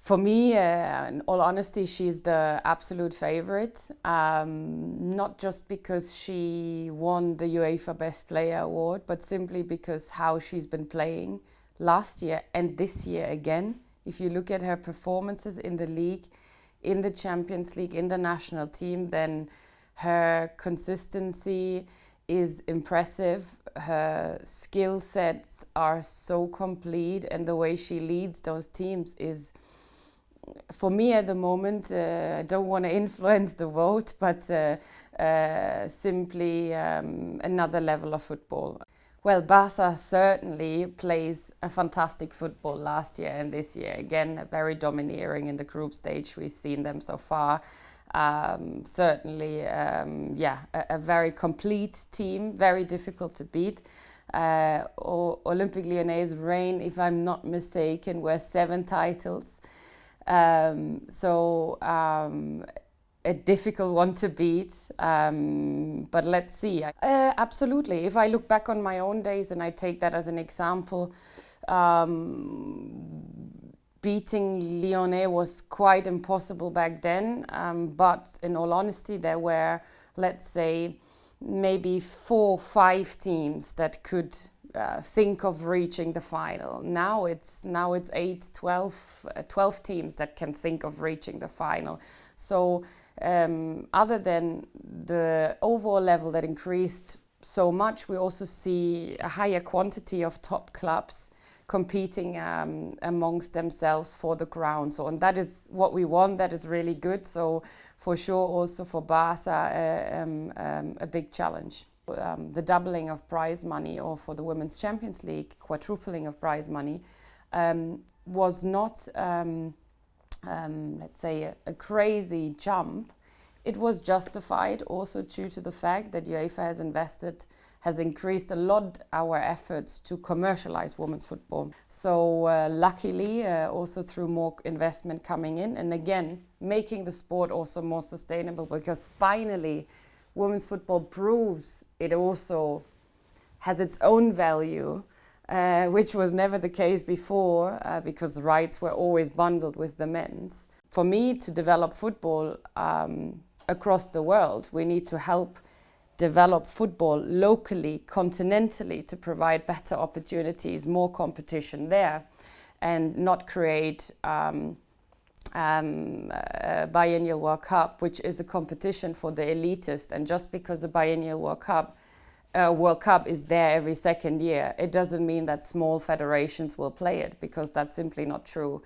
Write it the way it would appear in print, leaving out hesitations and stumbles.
For me, in all honesty, she's the absolute favorite. Not just because she won the UEFA Best Player Award, but simply because how she's been playing last year and this year again. If you look at her performances in the league, in the Champions League, in the national team, then her consistency is impressive. Her skill sets are so complete, and the way she leads those teams is, for me at the moment, I don't want to influence the vote, but simply another level of football. Well, Barca certainly plays a fantastic football last year and this year. Again, very domineering in the group stage. We've seen them so far. Certainly, a very complete team, very difficult to beat. Olympique Lyonnais' reign, if I'm not mistaken, were 7 titles. A difficult one to beat, but let's see. Absolutely. If I look back on my own days and I take that as an example, beating Lyonnais was quite impossible back then, but in all honesty, there were, let's say, maybe 4 or 5 teams that could think of reaching the final. Now it's 8, 12 teams that can think of reaching the final. So other than the overall level that increased so much, we also see a higher quantity of top clubs competing amongst themselves for the crown. So, and that is what we want. That is really good. So for sure, also for Barca, a big challenge. The doubling of prize money, or for the Women's Champions League, quadrupling of prize money, was not, let's say, a crazy jump. It was justified also due to the fact that UEFA has increased a lot our efforts to commercialize women's football. So luckily, also through more investment coming in, and again, making the sport also more sustainable, because finally, women's football proves it also has its own value, which was never the case before, because the rights were always bundled with the men's. For me, to develop football across the world, we need to help develop football locally, continentally, to provide better opportunities, more competition there, and not create a biennial World Cup, which is a competition for the elitist. And just because the biennial World Cup is there every second year, it doesn't mean that small federations will play it, because that's simply not true.